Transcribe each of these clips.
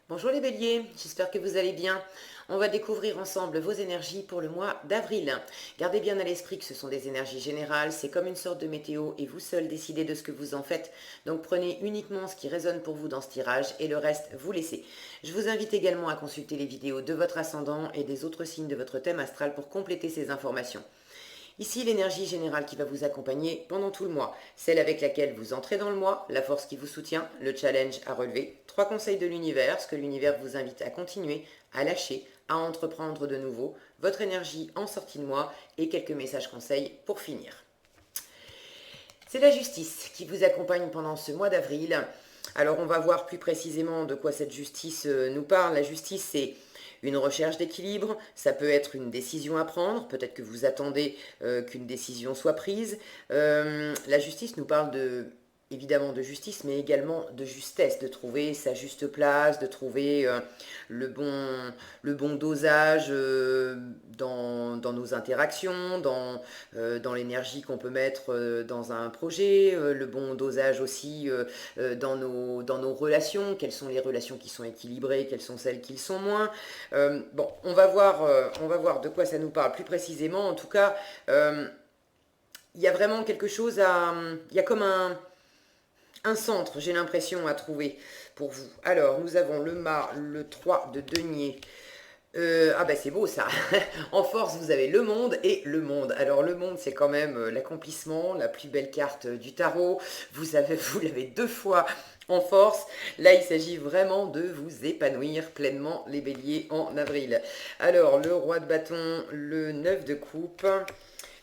Bonjour les béliers, j'espère que vous allez bien. On va découvrir ensemble vos énergies pour le mois d'avril. Gardez bien à l'esprit que ce sont des énergies générales, c'est comme une sorte de météo et vous seul décidez de ce que vous en faites. Donc prenez uniquement ce qui résonne pour vous dans ce tirage et le reste vous laissez. Je vous invite également à consulter les vidéos de votre ascendant et des autres signes de votre thème astral pour compléter ces informations. Ici, l'énergie générale qui va vous accompagner pendant tout le mois, celle avec laquelle vous entrez dans le mois, la force qui vous soutient, le challenge à relever, 3 conseils de l'univers, ce que l'univers vous invite à continuer, à lâcher, à entreprendre de nouveau, votre énergie en sortie de mois et quelques messages conseils pour finir. C'est la justice qui vous accompagne pendant ce mois d'avril. Alors on va voir plus précisément de quoi cette justice nous parle. La justice, c'est une recherche d'équilibre, ça peut être une décision à prendre, peut-être que vous attendez qu'une décision soit prise. La justice nous parle évidemment de justice, mais également de justesse, de trouver sa juste place, de trouver le, bon, le bon dosage dans nos interactions, dans l'énergie qu'on peut mettre dans un projet, le bon dosage aussi dans nos relations, quelles sont les relations qui sont équilibrées, quelles sont celles qui le sont moins. Bon, on va voir de quoi ça nous parle plus précisément. En tout cas, il y a vraiment quelque chose à... Il y a comme un centre, j'ai l'impression, à trouver pour vous. Alors, nous avons le mât, le 3 de denier. Ah ben c'est beau ça. En force, vous avez le monde et le monde. Alors le monde, c'est quand même l'accomplissement, la plus belle carte du tarot. Vous l'avez 2 fois en force. Là, il s'agit vraiment de vous épanouir pleinement, les béliers, en avril. Alors, le roi de bâton, le 9 de coupe.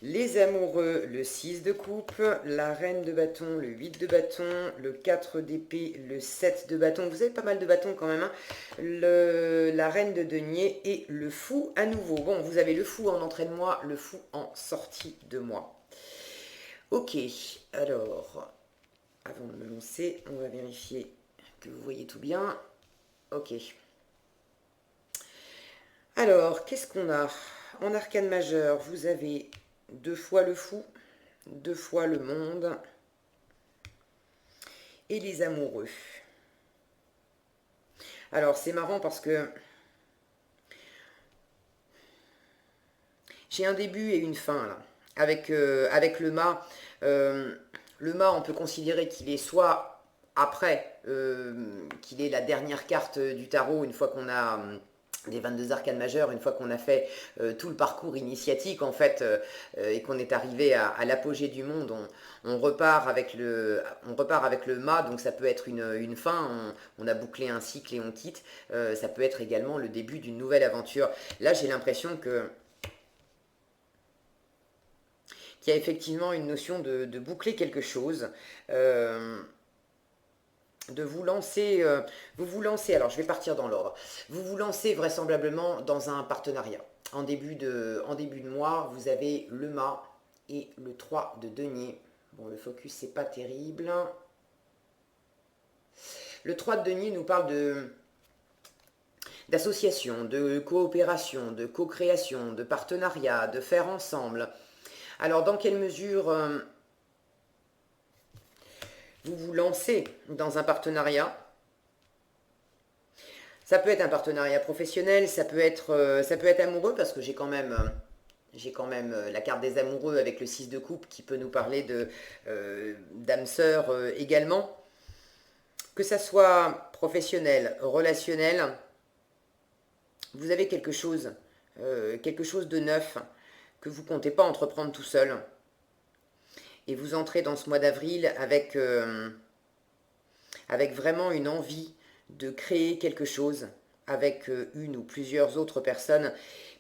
Les amoureux, le 6 de coupe, la reine de bâton, le 8 de bâton, le 4 d'épée, le 7 de bâton. Vous avez pas mal de bâtons quand même, hein. La reine de denier et le fou à nouveau. Bon, vous avez le fou en entrée de mois, le fou en sortie de mois. Ok, alors, avant de me lancer, on va vérifier que vous voyez tout bien. Ok. Alors, qu'est-ce qu'on a? En arcane majeur, vous avez 2 fois le fou, 2 fois le monde et les amoureux. Alors, c'est marrant parce que j'ai un début et une fin, là. Avec le mât, on peut considérer qu'il est soit après, qu'il est la dernière carte du tarot, une fois qu'on a les 22 arcanes majeures, une fois qu'on a fait tout le parcours initiatique en fait et qu'on est arrivé à l'apogée du monde, on repart avec le mât, donc ça peut être une fin, on a bouclé un cycle et on quitte, ça peut être également le début d'une nouvelle aventure. Là j'ai l'impression qu'il y a effectivement une notion de boucler quelque chose, de vous lancez, alors je vais partir dans l'ordre, vous vous lancez vraisemblablement dans un partenariat. En début de mois, vous avez le mât et le 3 de denier. Bon, le focus, c'est pas terrible. Le 3 de denier nous parle d'association, de coopération, de co-création, de partenariat, de faire ensemble. Alors, dans quelle mesure vous vous lancez dans un partenariat? Ça peut être un partenariat professionnel, ça peut être amoureux, parce que j'ai quand même la carte des amoureux avec le 6 de coupe qui peut nous parler d'âme sœur également. Que ça soit professionnel, relationnel, vous avez quelque chose de neuf que vous ne comptez pas entreprendre tout seul. Et vous entrez dans ce mois d'avril avec vraiment une envie de créer quelque chose avec une ou plusieurs autres personnes.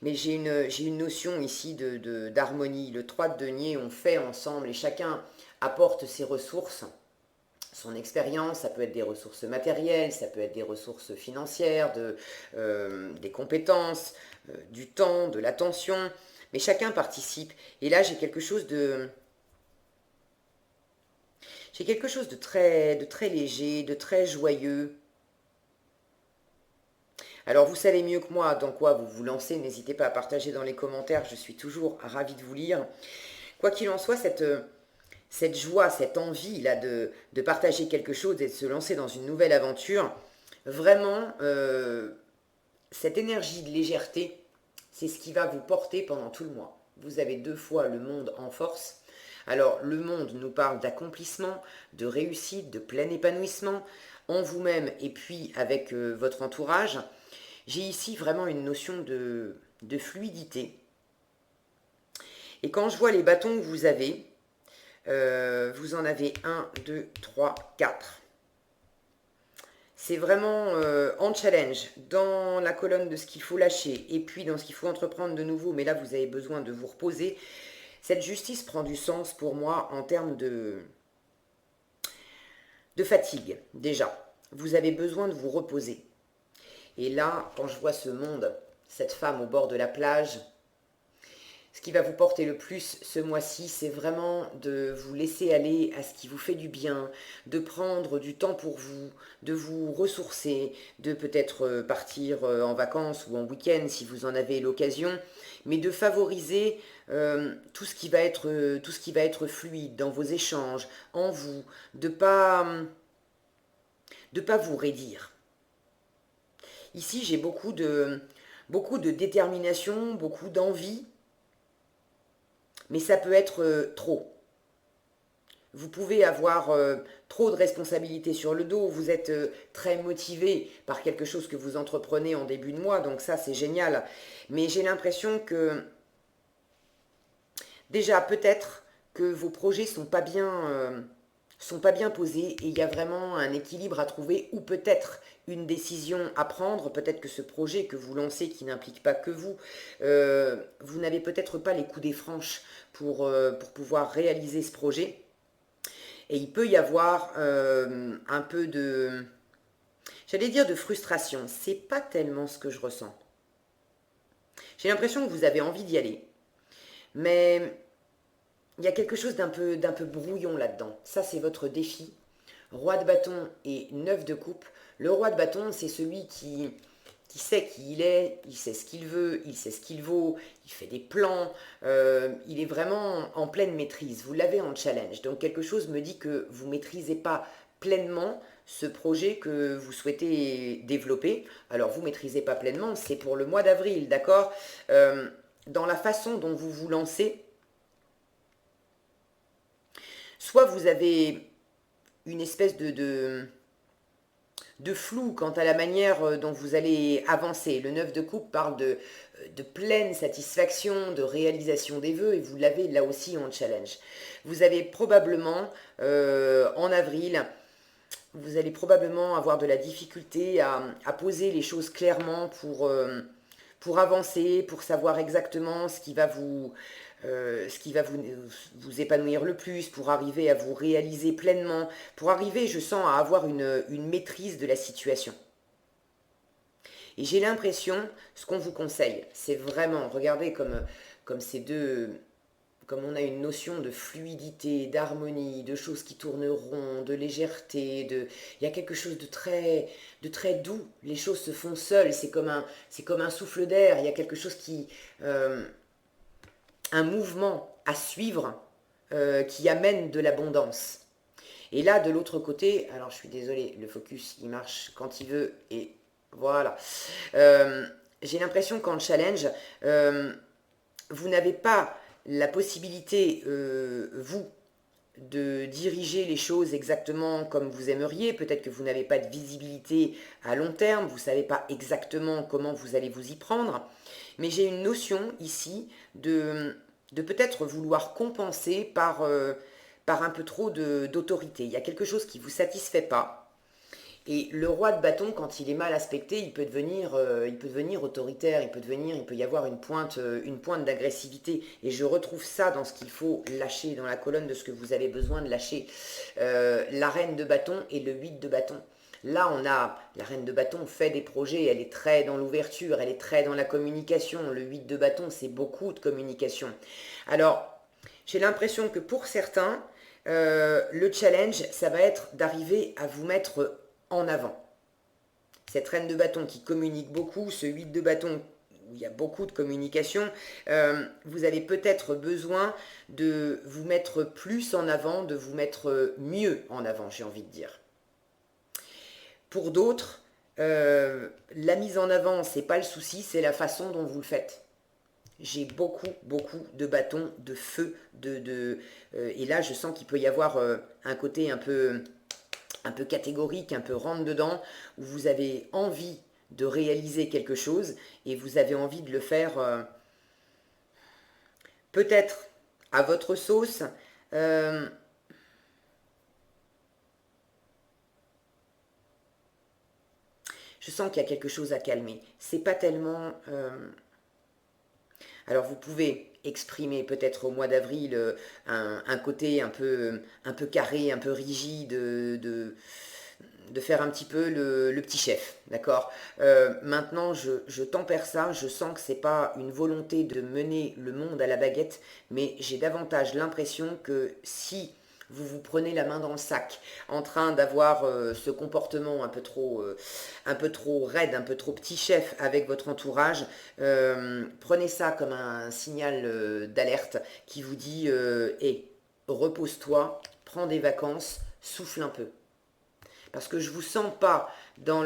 Mais j'ai une notion ici d'harmonie. Le 3 de denier, on fait ensemble et chacun apporte ses ressources, son expérience. Ça peut être des ressources matérielles, ça peut être des ressources financières, des compétences, du temps, de l'attention. Mais chacun participe. Et là, j'ai quelque chose de très léger, de très joyeux. Alors, vous savez mieux que moi dans quoi vous vous lancez. N'hésitez pas à partager dans les commentaires. Je suis toujours ravie de vous lire. Quoi qu'il en soit, cette joie, cette envie là de partager quelque chose et de se lancer dans une nouvelle aventure, Vraiment, cette énergie de légèreté, c'est ce qui va vous porter pendant tout le mois. Vous avez 2 fois le monde en force. Alors, le monde nous parle d'accomplissement, de réussite, de plein épanouissement en vous-même et puis avec votre entourage. J'ai ici vraiment une notion de fluidité. Et quand je vois les bâtons que vous en avez 1, 2, 3, 4. C'est vraiment en challenge, dans la colonne de ce qu'il faut lâcher, et puis dans ce qu'il faut entreprendre de nouveau, mais là vous avez besoin de vous reposer. Cette justice prend du sens pour moi en termes de fatigue, déjà. Vous avez besoin de vous reposer. Et là, quand je vois ce monde, cette femme au bord de la plage, ce qui va vous porter le plus ce mois-ci, c'est vraiment de vous laisser aller à ce qui vous fait du bien, de prendre du temps pour vous, de vous ressourcer, de peut-être partir en vacances ou en week-end si vous en avez l'occasion, mais de favoriser tout ce qui va être fluide dans vos échanges, en vous, de pas vous raidir. Ici, j'ai beaucoup de détermination, beaucoup d'envie, mais ça peut être trop. Vous pouvez avoir trop de responsabilités sur le dos, vous êtes très motivé par quelque chose que vous entreprenez en début de mois, donc ça c'est génial. Mais j'ai l'impression que déjà peut-être que vos projets sont pas bien posés et il y a vraiment un équilibre à trouver ou peut-être une décision à prendre. Peut-être que ce projet que vous lancez qui n'implique pas que vous, vous n'avez peut-être pas les coudées franches pour pouvoir réaliser ce projet. Et il peut y avoir un peu j'allais dire de frustration. C'est pas tellement ce que je ressens. J'ai l'impression que vous avez envie d'y aller, mais il y a quelque chose d'un peu brouillon là-dedans. Ça, c'est votre défi. Roi de bâton et 9 de coupe. Le roi de bâton, c'est celui qui sait qui il est, il sait ce qu'il veut, il sait ce qu'il vaut, il fait des plans, il est vraiment en pleine maîtrise. Vous l'avez en challenge. Donc quelque chose me dit que vous ne maîtrisez pas pleinement ce projet que vous souhaitez développer. Alors vous ne maîtrisez pas pleinement, c'est pour le mois d'avril, d'accord. Dans la façon dont vous vous lancez, soit vous avez une espèce de flou quant à la manière dont vous allez avancer. Le 9 de coupe parle de pleine satisfaction, de réalisation des vœux, et vous l'avez là aussi en challenge. Vous avez probablement, en avril, vous allez probablement avoir de la difficulté à poser les choses clairement pour avancer, pour savoir exactement ce qui va vous épanouir le plus, pour arriver à vous réaliser pleinement, pour arriver, je sens, à avoir une maîtrise de la situation. Et j'ai l'impression, ce qu'on vous conseille, c'est vraiment, regardez comme ces deux, comme on a une notion de fluidité, d'harmonie, de choses qui tournent rond, de légèreté, il y a quelque chose de très doux. Les choses se font seules, c'est comme un souffle d'air. Il y a quelque chose un mouvement à suivre qui amène de l'abondance. Et là, de l'autre côté, alors je suis désolée, le focus, il marche quand il veut, et voilà. J'ai l'impression qu'en challenge, vous n'avez pas la possibilité, vous, de diriger les choses exactement comme vous aimeriez. Peut-être que vous n'avez pas de visibilité à long terme, vous ne savez pas exactement comment vous allez vous y prendre. Mais j'ai une notion ici de peut-être vouloir compenser par un peu trop d'autorité. Il y a quelque chose qui ne vous satisfait pas. Et le roi de bâton, quand il est mal aspecté, il peut devenir autoritaire, il peut y avoir une pointe d'agressivité. Et je retrouve ça dans ce qu'il faut lâcher, dans la colonne de ce que vous avez besoin de lâcher. La reine de bâton et le 8 de bâton. Là, la reine de bâton fait des projets, elle est très dans l'ouverture, elle est très dans la communication. Le 8 de bâton, c'est beaucoup de communication. Alors, j'ai l'impression que pour certains, le challenge, ça va être d'arriver à vous mettre en avant. Cette reine de bâton qui communique beaucoup, ce 8 de bâton où il y a beaucoup de communication, vous avez peut-être besoin de vous mettre plus en avant, de vous mettre mieux en avant, j'ai envie de dire. Pour d'autres, La mise en avant, c'est pas le souci, c'est la façon dont vous le faites. J'ai beaucoup, beaucoup de bâtons, de feu, et là, je sens qu'il peut y avoir un côté un peu catégorique, un peu rentre-dedans, où vous avez envie de réaliser quelque chose et vous avez envie de le faire peut-être à votre sauce. Euh, je sens qu'il y a quelque chose à calmer. C'est pas tellement... alors vous pouvez exprimer peut-être au mois d'avril un côté un peu carré, un peu rigide de faire un petit peu le petit chef, d'accord. Maintenant, je tempère ça, je sens que c'est pas une volonté de mener le monde à la baguette, mais j'ai davantage l'impression que si vous vous prenez la main dans le sac, en train d'avoir ce comportement un peu trop raide, un peu trop petit chef avec votre entourage, prenez ça comme un signal d'alerte qui vous dit hey, repose-toi, prends des vacances, souffle un peu. Parce que je ne vous sens pas dans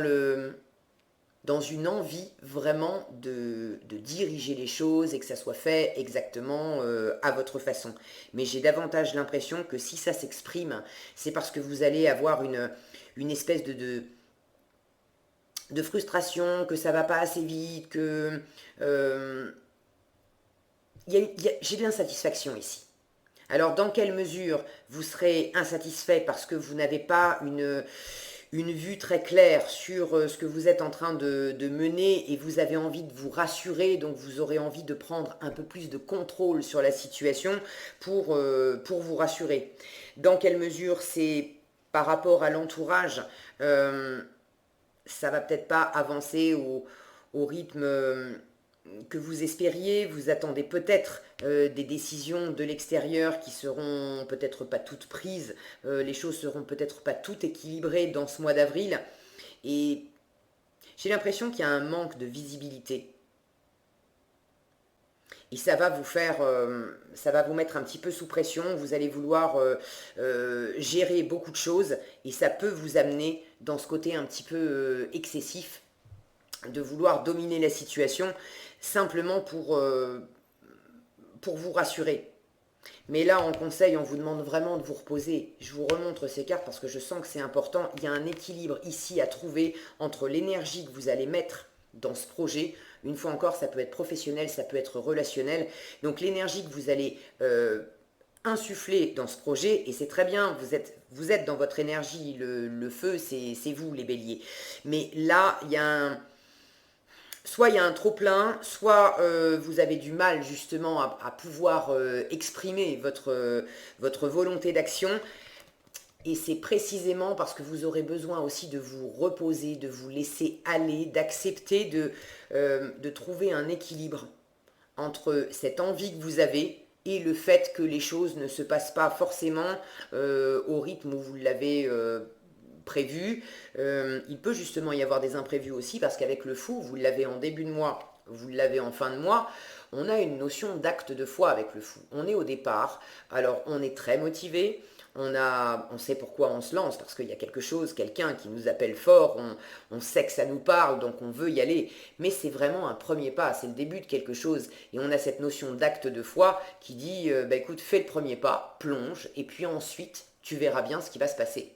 une envie vraiment de diriger les choses et que ça soit fait exactement à votre façon. Mais j'ai davantage l'impression que si ça s'exprime, c'est parce que vous allez avoir une espèce de frustration, que ça va pas assez vite, que euh, j'ai de l'insatisfaction ici. Alors, dans quelle mesure vous serez insatisfait parce que vous n'avez pas une vue très claire sur ce que vous êtes en train de mener et vous avez envie de vous rassurer, donc vous aurez envie de prendre un peu plus de contrôle sur la situation pour vous rassurer. Dans quelle mesure c'est par rapport à l'entourage, ça va peut-être pas avancer au rythme que vous espériez, vous attendez peut-être des décisions de l'extérieur qui seront peut-être pas toutes prises, les choses seront peut-être pas toutes équilibrées dans ce mois d'avril, et j'ai l'impression qu'il y a un manque de visibilité. Et ça va vous mettre un petit peu sous pression, vous allez vouloir gérer beaucoup de choses, et ça peut vous amener dans ce côté un petit peu excessif de vouloir dominer la situation simplement pour vous rassurer. Mais là, en conseil, on vous demande vraiment de vous reposer. Je vous remontre ces cartes parce que je sens que c'est important. Il y a un équilibre ici à trouver entre l'énergie que vous allez mettre dans ce projet. Une fois encore, ça peut être professionnel, ça peut être relationnel. Donc l'énergie que vous allez insuffler dans ce projet, et c'est très bien, vous êtes dans votre énergie, le feu, c'est vous les béliers. Mais là, il y a soit il y a un trop plein, soit vous avez du mal justement à pouvoir exprimer votre volonté d'action. Et c'est précisément parce que vous aurez besoin aussi de vous reposer, de vous laisser aller, d'accepter de trouver un équilibre entre cette envie que vous avez et le fait que les choses ne se passent pas forcément au rythme où vous l'avez prévu. Il peut justement y avoir des imprévus aussi parce qu'avec le fou, vous l'avez en début de mois, vous l'avez en fin de mois, on a une notion d'acte de foi avec le fou. On est au départ, alors on est très motivé, on sait pourquoi on se lance, parce qu'il y a quelque chose, quelqu'un qui nous appelle fort, on sait que ça nous parle, donc on veut y aller. Mais c'est vraiment un premier pas, c'est le début de quelque chose. Et on a cette notion d'acte de foi qui dit, bah écoute, fais le premier pas, plonge, et puis ensuite, tu verras bien ce qui va se passer.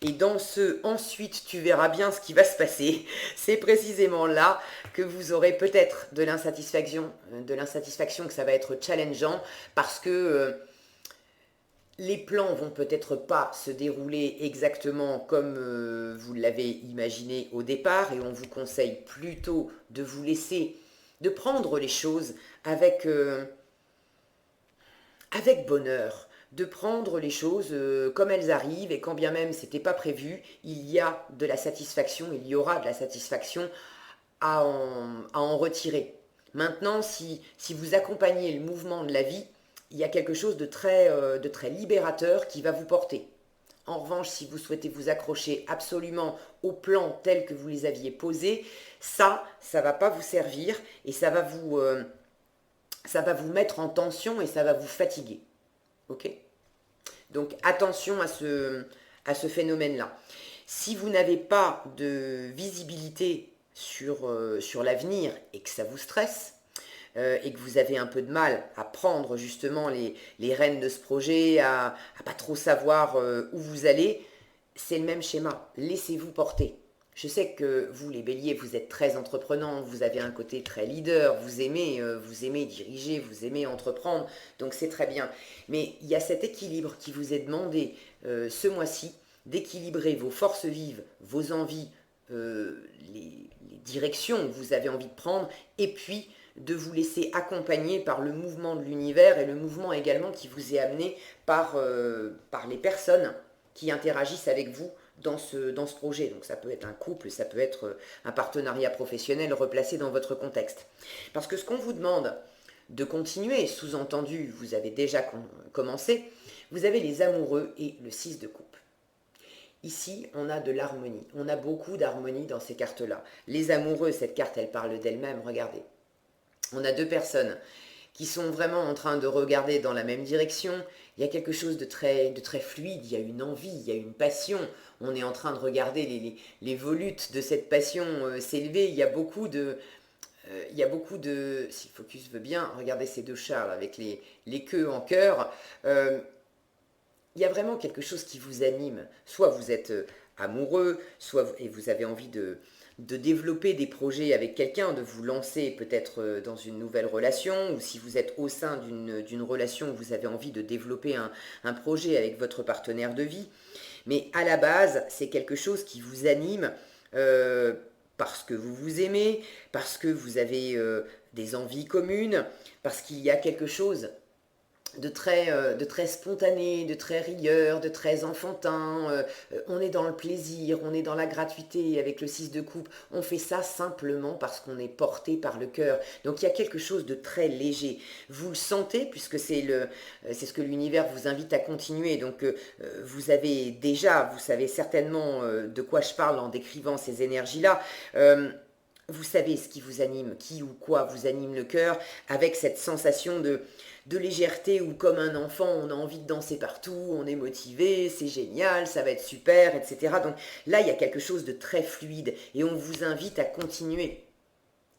Et dans ce ensuite, tu verras bien ce qui va se passer. C'est précisément là que vous aurez peut-être de l'insatisfaction que ça va être challengeant parce que les plans vont peut-être pas se dérouler exactement comme vous l'avez imaginé au départ et on vous conseille plutôt de vous laisser, de prendre les choses avec bonheur, de prendre les choses comme elles arrivent et quand bien même c'était pas prévu, il y a de la satisfaction, il y aura de la satisfaction à en retirer. Maintenant, si vous accompagnez le mouvement de la vie, il y a quelque chose de très libérateur qui va vous porter. En revanche, si vous souhaitez vous accrocher absolument aux plans tels que vous les aviez posés, ça va pas vous servir et ça va vous mettre en tension et ça va vous fatiguer. Ok? Donc attention à ce phénomène-là. Si vous n'avez pas de visibilité sur l'avenir et que ça vous stresse, et que vous avez un peu de mal à prendre justement les rênes de ce projet, à pas trop savoir où vous allez, c'est le même schéma. Laissez-vous porter. Je sais que vous, les béliers, vous êtes très entreprenants, vous avez un côté très leader, vous aimez diriger, vous aimez entreprendre, donc c'est très bien. Mais il y a cet équilibre qui vous est demandé ce mois-ci, d'équilibrer vos forces vives, vos envies, les directions que vous avez envie de prendre, et puis de vous laisser accompagner par le mouvement de l'univers et le mouvement également qui vous est amené par les personnes qui interagissent avec vous dans ce projet. Donc ça peut être un couple, ça peut être un partenariat professionnel replacé dans votre contexte. Parce que ce qu'on vous demande de continuer, sous-entendu, vous avez déjà commencé, vous avez les amoureux et le 6 de coupe. Ici, on a de l'harmonie. On a beaucoup d'harmonie dans ces cartes-là. Les amoureux, cette carte, elle parle d'elle-même. Regardez. On a deux personnes qui sont vraiment en train de regarder dans la même direction. Il y a quelque chose de très fluide, il y a une envie, il y a une passion. On est en train de regarder les volutes de cette passion s'élever. Si le focus veut bien, regardez ces deux chats là, avec les queues en cœur. Il y a vraiment quelque chose qui vous anime. Soit vous êtes amoureux, et vous avez envie de développer des projets avec quelqu'un, de vous lancer peut-être dans une nouvelle relation, ou si vous êtes au sein d'une relation, vous avez envie de développer un projet avec votre partenaire de vie. Mais à la base, c'est quelque chose qui vous anime parce que vous vous aimez, parce que vous avez des envies communes, parce qu'il y a quelque chose de très spontané, de très rieur, de très enfantin. On est dans le plaisir, on est dans la gratuité avec le 6 de coupe. On fait ça simplement parce qu'on est porté par le cœur. Donc il y a quelque chose de très léger. Vous le sentez puisque c'est ce que l'univers vous invite à continuer. Donc vous savez certainement de quoi je parle en décrivant ces énergies-là. Vous savez ce qui vous anime, qui ou quoi vous anime le cœur, avec cette sensation de légèreté où comme un enfant on a envie de danser partout, on est motivé, c'est génial, ça va être super, etc. Donc là il y a quelque chose de très fluide et on vous invite à continuer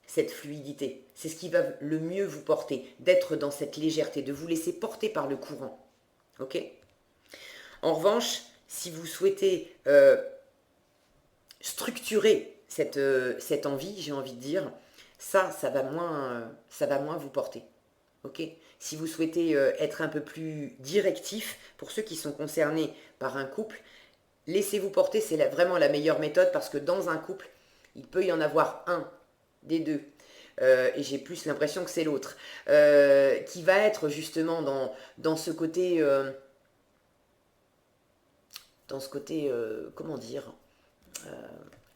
cette fluidité. C'est ce qui va le mieux vous porter, d'être dans cette légèreté, de vous laisser porter par le courant. Ok ? En revanche, si vous souhaitez structurer cette envie, j'ai envie de dire, ça va moins vous porter. Ok ? Si vous souhaitez être un peu plus directif, pour ceux qui sont concernés par un couple, laissez-vous porter, c'est vraiment la meilleure méthode parce que dans un couple, il peut y en avoir un des deux, et j'ai plus l'impression que c'est l'autre, qui va être justement dans ce côté, comment dire, euh,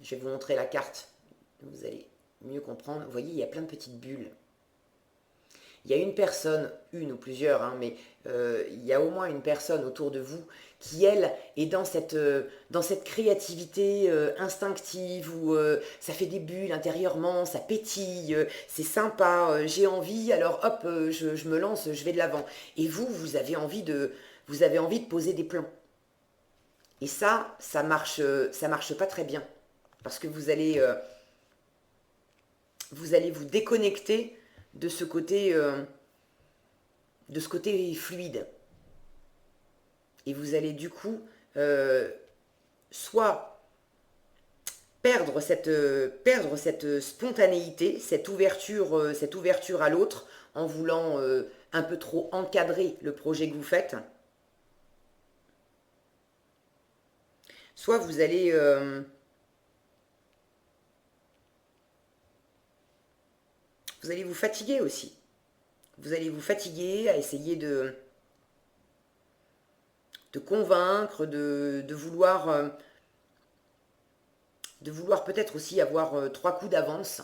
je vais vous montrer la carte, vous allez mieux comprendre. Vous voyez, il y a plein de petites bulles. Il y a une personne, une ou plusieurs, hein, mais il y a au moins une personne autour de vous qui, elle, est dans cette créativité instinctive où ça fait des bulles intérieurement, ça pétille, c'est sympa, j'ai envie, alors hop, je me lance, je vais de l'avant. Et vous avez envie de poser des plans. Et ça marche pas très bien. Parce que vous allez vous déconnecter de ce côté fluide. Et vous allez du coup soit perdre cette spontanéité, cette ouverture à l'autre en voulant un peu trop encadrer le projet que vous faites, soit vous allez vous fatiguer aussi. Vous allez vous fatiguer à essayer de convaincre, de vouloir peut-être aussi avoir trois coups d'avance,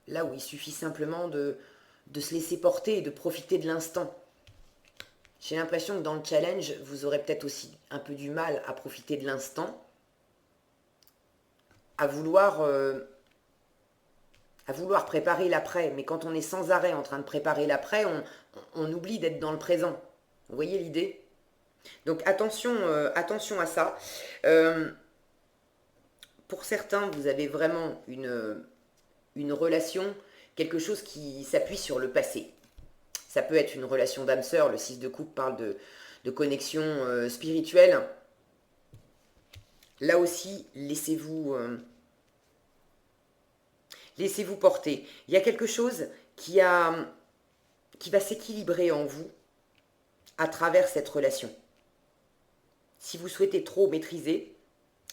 là où il suffit simplement de se laisser porter et de profiter de l'instant. J'ai l'impression que dans le challenge, vous aurez peut-être aussi un peu du mal à profiter de l'instant, à vouloir préparer l'après. Mais quand on est sans arrêt en train de préparer l'après, on oublie d'être dans le présent. Vous voyez l'idée ? Donc attention à ça. pour certains, vous avez vraiment une relation, quelque chose qui s'appuie sur le passé. Ça peut être une relation d'âme sœur, le 6 de coupe parle de connexion spirituelle. Là aussi, laissez-vous porter. Il y a quelque chose qui va s'équilibrer en vous à travers cette relation. Si vous souhaitez trop maîtriser,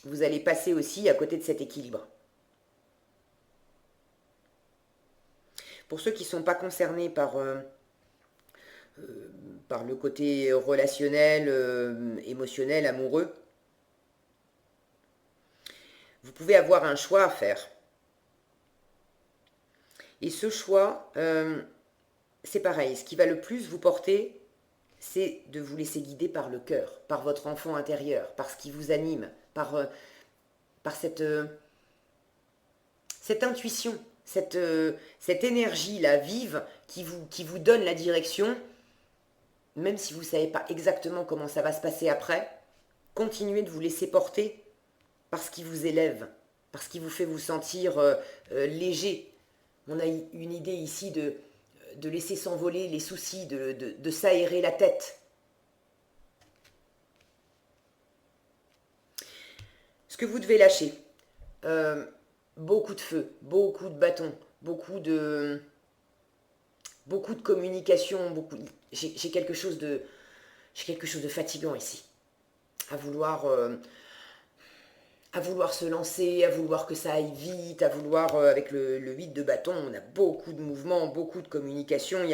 vous allez passer aussi à côté de cet équilibre. Pour ceux qui ne sont pas concernés par le côté relationnel, émotionnel, amoureux, vous pouvez avoir un choix à faire. Et ce choix, c'est pareil. Ce qui va le plus vous porter, c'est de vous laisser guider par le cœur, par votre enfant intérieur, par ce qui vous anime, par cette intuition, cette énergie-là vive qui vous donne la direction, même si vous ne savez pas exactement comment ça va se passer après. Continuez de vous laisser porter par ce qui vous élève, par ce qui vous fait vous sentir léger. On a une idée ici de laisser s'envoler les soucis, de s'aérer la tête. Ce que vous devez lâcher, beaucoup de feu, beaucoup de bâtons, beaucoup de communication, j'ai quelque chose de fatigant ici, à vouloir se lancer, à vouloir que ça aille vite, à vouloir, avec le 8 de bâton, on a beaucoup de mouvements, beaucoup de communication.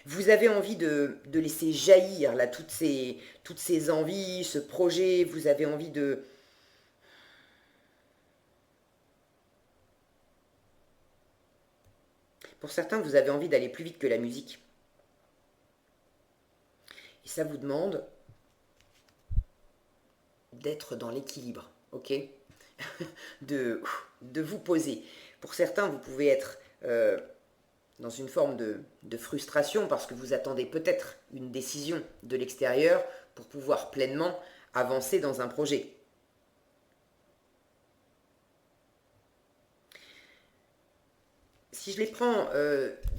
Vous avez envie de laisser jaillir là toutes ces envies, ce projet, vous avez envie de... Pour certains, vous avez envie d'aller plus vite que la musique. Et ça vous demande d'être dans l'équilibre, ok? de vous poser. Pour certains, vous pouvez être dans une forme de frustration parce que vous attendez peut-être une décision de l'extérieur pour pouvoir pleinement avancer dans un projet. Si je les prends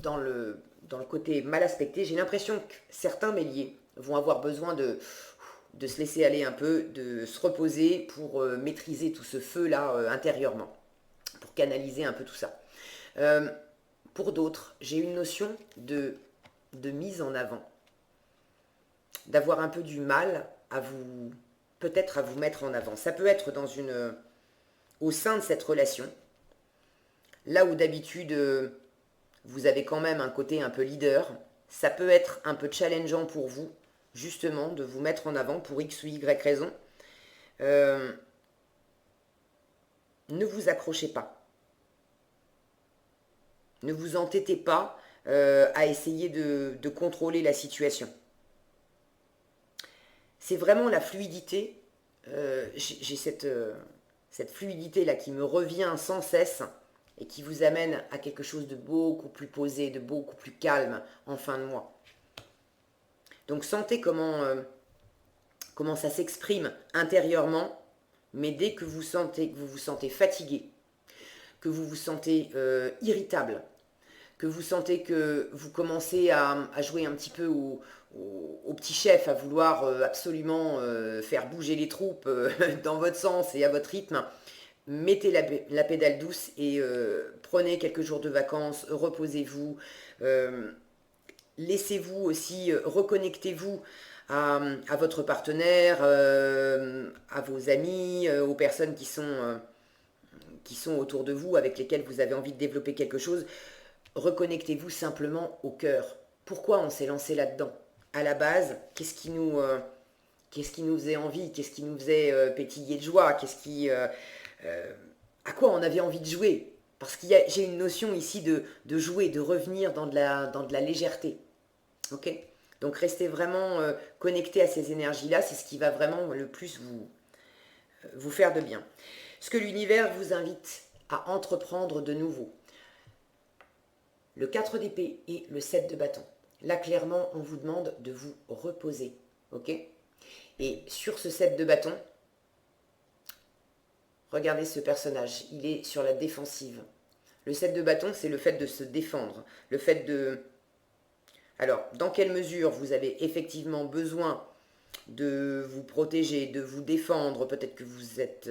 dans le côté mal aspecté, j'ai l'impression que certains béliers vont avoir besoin de se laisser aller un peu, de se reposer pour maîtriser tout ce feu-là intérieurement, pour canaliser un peu tout ça. Pour d'autres, j'ai une notion de mise en avant, d'avoir un peu du mal à peut-être à vous mettre en avant. Ça peut être au sein de cette relation, là où d'habitude vous avez quand même un côté un peu leader, ça peut être un peu challengeant pour vous, justement, de vous mettre en avant pour X ou Y raison. Ne vous accrochez pas. Ne vous entêtez pas à essayer de contrôler la situation. C'est vraiment la fluidité. J'ai cette fluidité-là qui me revient sans cesse et qui vous amène à quelque chose de beaucoup plus posé, de beaucoup plus calme en fin de mois. Donc sentez comment ça s'exprime intérieurement, mais dès que vous vous sentez fatigué, que vous vous sentez irritable, que vous sentez que vous commencez à jouer un petit peu au petit chef, à vouloir absolument faire bouger les troupes dans votre sens et à votre rythme, mettez la pédale douce et prenez quelques jours de vacances, reposez-vous, laissez-vous aussi, reconnectez-vous à votre partenaire, à vos amis, aux personnes qui sont autour de vous, avec lesquelles vous avez envie de développer quelque chose. Reconnectez-vous simplement au cœur. Pourquoi on s'est lancé là-dedans? À la base, qu'est-ce qui nous faisait envie? Qu'est-ce qui nous faisait pétiller de joie? À quoi on avait envie de jouer? Parce que j'ai une notion ici de jouer, de revenir dans de la légèreté. Ok? Donc restez vraiment connecté à ces énergies-là, c'est ce qui va vraiment le plus vous faire de bien. Ce que l'univers vous invite à entreprendre de nouveau. Le 4 d'épée et le 7 de bâton. Là, clairement, on vous demande de vous reposer. Ok? Et sur ce 7 de bâton, Regardez ce personnage, il est sur la défensive. Le 7 de bâton, c'est le fait de se défendre, le fait de... Alors, dans quelle mesure vous avez effectivement besoin de vous protéger, de vous défendre, peut-être que vous êtes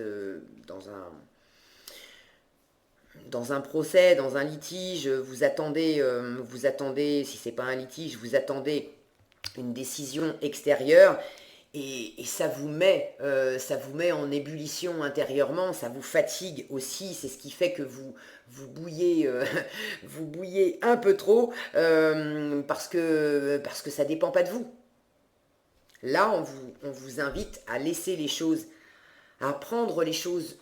dans un procès, dans un litige, vous attendez, si c'est pas un litige, vous attendez une décision extérieure et ça vous met en ébullition intérieurement, ça vous fatigue aussi, c'est ce qui fait que vous bouillez, vous bouillez un peu trop parce que ça dépend pas de vous. Là, on vous invite à laisser les choses, à prendre les choses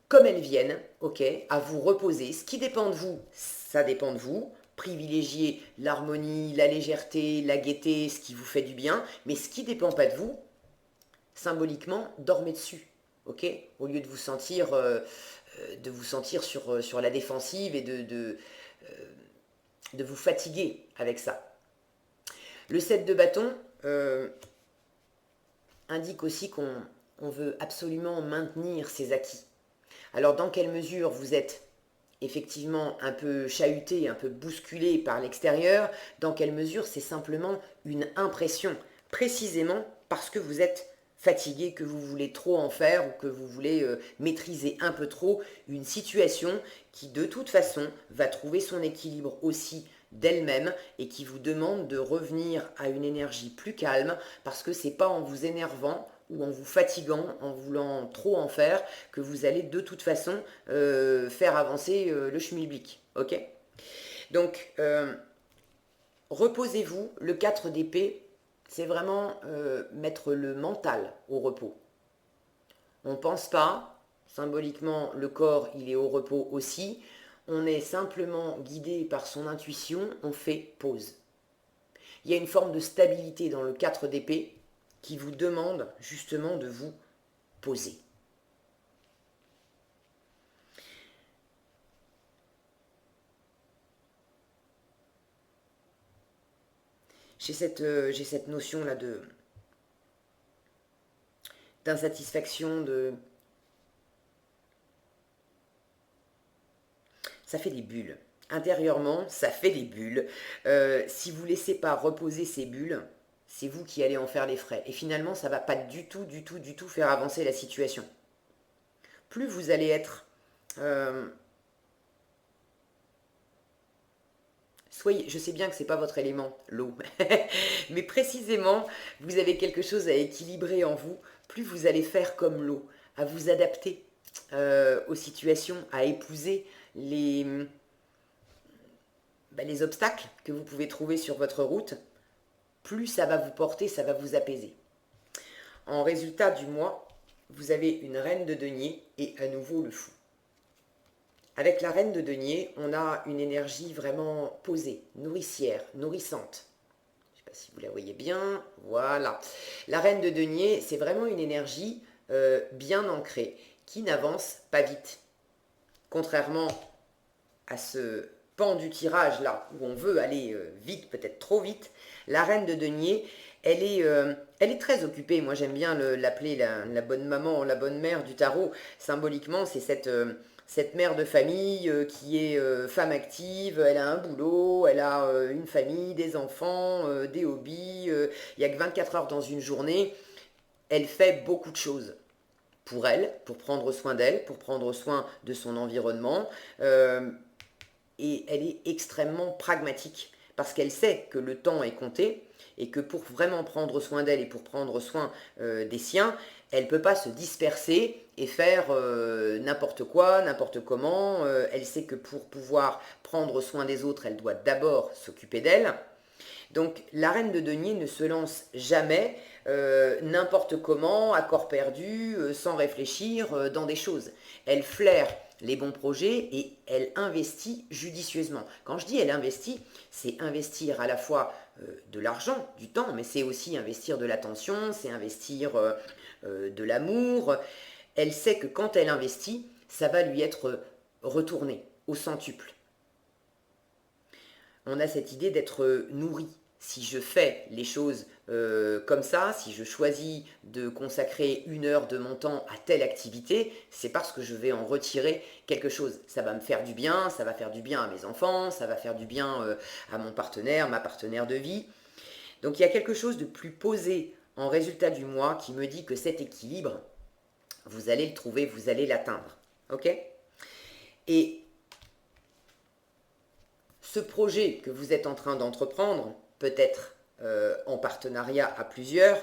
comme elles viennent, ok, à vous reposer. Ce qui dépend de vous, ça dépend de vous. Privilégiez l'harmonie, la légèreté, la gaieté, ce qui vous fait du bien. Mais ce qui ne dépend pas de vous, symboliquement, dormez dessus, ok, au lieu de vous sentir sur la défensive et de vous fatiguer avec ça. Le 7 de bâton indique aussi qu'on veut absolument maintenir ses acquis. Alors dans quelle mesure vous êtes effectivement un peu chahuté, un peu bousculé par l'extérieur, dans quelle mesure c'est simplement une impression, précisément parce que vous êtes fatigué, que vous voulez trop en faire ou que vous voulez maîtriser un peu trop une situation qui de toute façon va trouver son équilibre aussi d'elle-même et qui vous demande de revenir à une énergie plus calme parce que c'est pas en vous énervant ou en vous fatiguant, en voulant trop en faire, que vous allez de toute façon faire avancer le schmilblick. Ok. Donc, reposez-vous. Le 4 d'épée, c'est vraiment mettre le mental au repos. On ne pense pas, symboliquement, le corps, il est au repos aussi. On est simplement guidé par son intuition, on fait pause. Il y a une forme de stabilité dans le 4 d'épée qui vous demande justement de vous poser. J'ai cette notion-là d'insatisfaction, ça fait des bulles. Intérieurement, ça fait des bulles. Si vous ne laissez pas reposer ces bulles, c'est vous qui allez en faire les frais. Et finalement, ça ne va pas du tout faire avancer la situation. Plus vous allez être... je sais bien que ce n'est pas votre élément, l'eau, mais précisément, vous avez quelque chose à équilibrer en vous, plus vous allez faire comme l'eau, à vous adapter aux situations, à épouser les obstacles que vous pouvez trouver sur votre route, plus ça va vous porter, ça va vous apaiser. En résultat du mois, vous avez une reine de denier et à nouveau le fou. Avec la reine de denier, on a une énergie vraiment posée, nourricière, nourrissante. Je ne sais pas si vous la voyez bien, voilà. La reine de denier, c'est vraiment une énergie bien ancrée, qui n'avance pas vite. Contrairement à ce pan du tirage là, où on veut aller vite, peut-être trop vite, la reine de denier, elle est très occupée. Moi j'aime bien l'appeler la bonne maman, la bonne mère du tarot. Symboliquement, c'est cette mère de famille qui est femme active, elle a un boulot, elle a une famille, des enfants, des hobbies, il n'y a que 24 heures dans une journée, elle fait beaucoup de choses pour elle, pour prendre soin d'elle, pour prendre soin de son environnement, et elle est extrêmement pragmatique, parce qu'elle sait que le temps est compté, et que pour vraiment prendre soin d'elle et pour prendre soin des siens, elle ne peut pas se disperser et faire n'importe quoi, n'importe comment. Elle sait que pour pouvoir prendre soin des autres, elle doit d'abord s'occuper d'elle. Donc la reine de denier ne se lance jamais n'importe comment, à corps perdu, sans réfléchir dans des choses. Elle flaire les bons projets et elle investit judicieusement. Quand je dis elle investit, c'est investir à la fois de l'argent, du temps, mais c'est aussi investir de l'attention, c'est investir de l'amour. Elle sait que quand elle investit, ça va lui être retourné au centuple. On a cette idée d'être nourri, si je fais les choses comme ça, si je choisis de consacrer 1 heure de mon temps à telle activité, c'est parce que je vais en retirer quelque chose. Ça va me faire du bien, ça va faire du bien à mes enfants, ça va faire du bien à mon partenaire, ma partenaire de vie. Donc il y a quelque chose de plus posé en résultat du mois qui me dit que cet équilibre, vous allez le trouver, vous allez l'atteindre. Ok? Et ce projet que vous êtes en train d'entreprendre, peut-être en partenariat à plusieurs,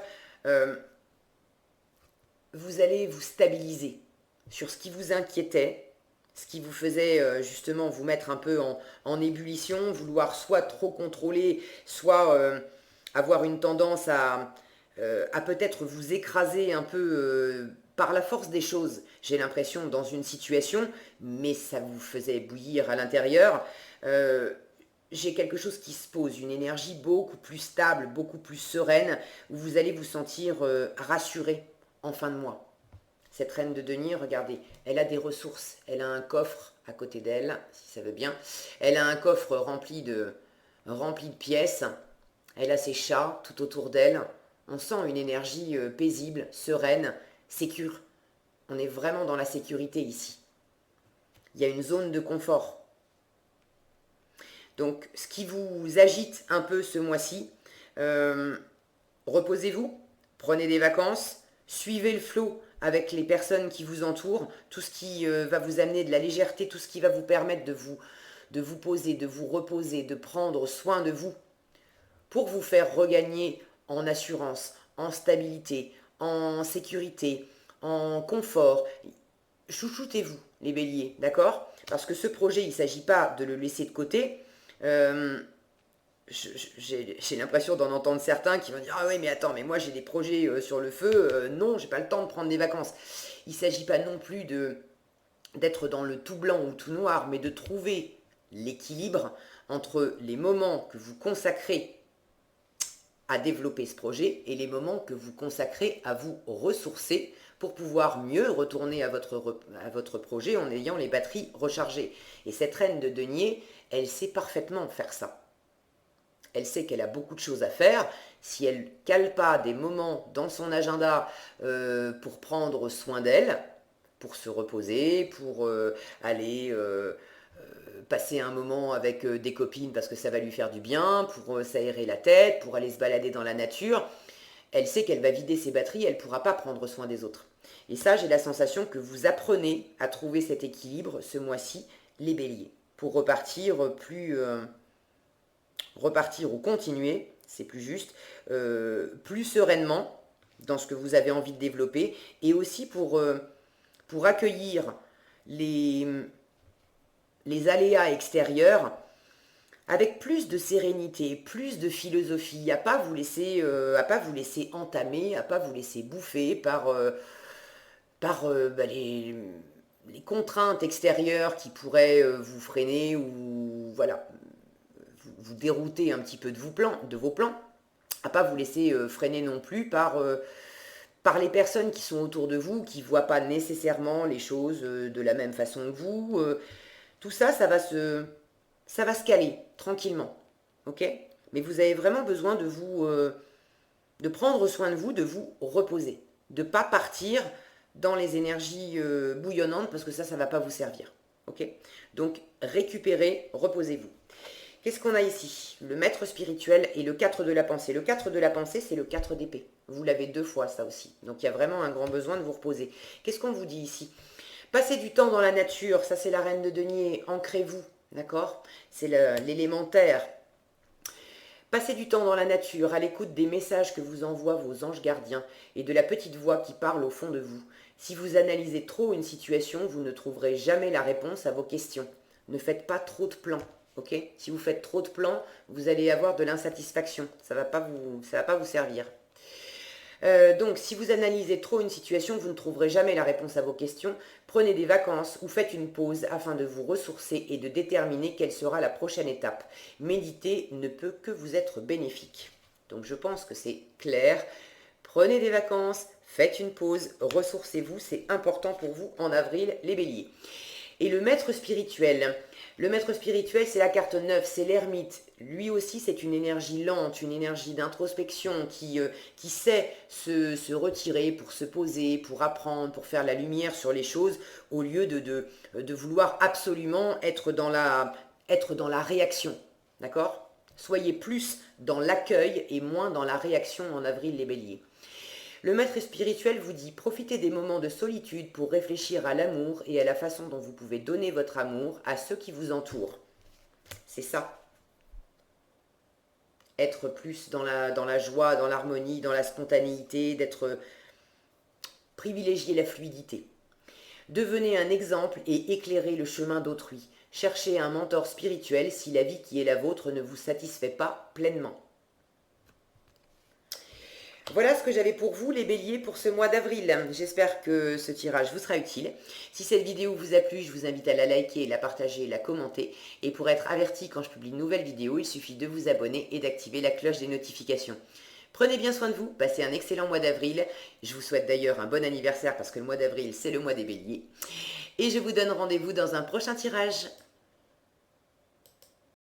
vous allez vous stabiliser sur ce qui vous inquiétait, ce qui vous faisait justement vous mettre un peu en ébullition, vouloir soit trop contrôler, soit avoir une tendance à peut-être vous écraser un peu par la force des choses, j'ai l'impression, dans une situation, mais ça vous faisait bouillir à l'intérieur. J'ai quelque chose qui se pose, une énergie beaucoup plus stable, beaucoup plus sereine, où vous allez vous sentir rassuré en fin de mois. Cette reine de denier, regardez, elle a des ressources, elle a un coffre à côté d'elle, si ça veut bien. Elle a un coffre rempli de pièces, elle a ses chats tout autour d'elle. On sent une énergie paisible, sereine, sécure. On est vraiment dans la sécurité ici. Il y a une zone de confort. Donc, ce qui vous agite un peu ce mois-ci, reposez-vous, prenez des vacances, suivez le flot avec les personnes qui vous entourent, tout ce qui va vous amener de la légèreté, tout ce qui va vous permettre de vous poser, de vous reposer, de prendre soin de vous, pour vous faire regagner en assurance, en stabilité, en sécurité, en confort. Chouchoutez-vous, les béliers, d'accord? Parce que ce projet, il ne s'agit pas de le laisser de côté. J'ai l'impression d'en entendre certains qui vont dire ah oui mais attends mais moi j'ai des projets sur le feu, non j'ai pas le temps de prendre des vacances. Il ne s'agit pas non plus d'être dans le tout blanc ou tout noir, mais de trouver l'équilibre entre les moments que vous consacrez à développer ce projet et les moments que vous consacrez à vous ressourcer pour pouvoir mieux retourner à votre projet en ayant les batteries rechargées. Et cette reine de denier, elle sait parfaitement faire ça. Elle sait qu'elle a beaucoup de choses à faire. Si elle ne cale pas des moments dans son agenda pour prendre soin d'elle, pour se reposer, pour aller passer un moment avec des copines parce que ça va lui faire du bien, pour s'aérer la tête, pour aller se balader dans la nature, elle sait qu'elle va vider ses batteries, elle ne pourra pas prendre soin des autres. Et ça, j'ai la sensation que vous apprenez à trouver cet équilibre ce mois-ci, les béliers, pour repartir ou continuer, c'est plus juste, plus sereinement dans ce que vous avez envie de développer, et aussi pour accueillir les aléas extérieurs avec plus de sérénité, plus de philosophie, à pas vous laisser entamer, à pas vous laisser bouffer par les contraintes extérieures qui pourraient vous freiner ou voilà, vous dérouter un petit peu de vos plans, à pas vous laisser freiner non plus par les personnes qui sont autour de vous, qui ne voient pas nécessairement les choses de la même façon que vous. Tout ça, ça va se caler tranquillement, ok? Mais vous avez vraiment besoin de prendre soin de vous, de vous reposer, de ne pas partir dans les énergies bouillonnantes parce que ça ne va pas vous servir, ok? Donc récupérez, reposez-vous. Qu'est-ce qu'on a ici? Le maître spirituel et le 4 de la pensée. Le 4 de la pensée, c'est le 4 d'épée. Vous l'avez 2 fois, ça aussi. Donc il y a vraiment un grand besoin de vous reposer. Qu'est-ce qu'on vous dit ici? Passez du temps dans la nature, ça c'est la reine de denier, ancrez-vous, d'accord? C'est l'élémentaire. Passez du temps dans la nature, à l'écoute des messages que vous envoient vos anges gardiens et de la petite voix qui parle au fond de vous. Si vous analysez trop une situation, vous ne trouverez jamais la réponse à vos questions. Ne faites pas trop de plans, ok? Si vous faites trop de plans, vous allez avoir de l'insatisfaction, ça va pas vous servir. Donc, si vous analysez trop une situation, vous ne trouverez jamais la réponse à vos questions. Prenez des vacances ou faites une pause afin de vous ressourcer et de déterminer quelle sera la prochaine étape. Méditer ne peut que vous être bénéfique. Donc, je pense que c'est clair. Prenez des vacances, faites une pause, ressourcez-vous. C'est important pour vous en avril, les béliers. Et le maître spirituel, Le maître spirituel, c'est la carte 9, c'est l'ermite. Lui aussi, c'est une énergie lente, une énergie d'introspection qui sait se retirer pour se poser, pour apprendre, pour faire la lumière sur les choses, au lieu de vouloir absolument être dans la réaction. D'accord? Soyez plus dans l'accueil et moins dans la réaction en avril les béliers. Le maître spirituel vous dit profitez des moments de solitude pour réfléchir à l'amour et à la façon dont vous pouvez donner votre amour à ceux qui vous entourent. C'est ça. Être plus dans la joie, dans l'harmonie, dans la spontanéité, d'être privilégier la fluidité. Devenez un exemple et éclairez le chemin d'autrui. Cherchez un mentor spirituel si la vie qui est la vôtre ne vous satisfait pas pleinement. Voilà ce que j'avais pour vous les béliers pour ce mois d'avril. J'espère que ce tirage vous sera utile. Si cette vidéo vous a plu, je vous invite à la liker, la partager, la commenter. Et pour être averti quand je publie une nouvelle vidéo, il suffit de vous abonner et d'activer la cloche des notifications. Prenez bien soin de vous, passez un excellent mois d'avril. Je vous souhaite d'ailleurs un bon anniversaire parce que le mois d'avril, c'est le mois des béliers. Et je vous donne rendez-vous dans un prochain tirage.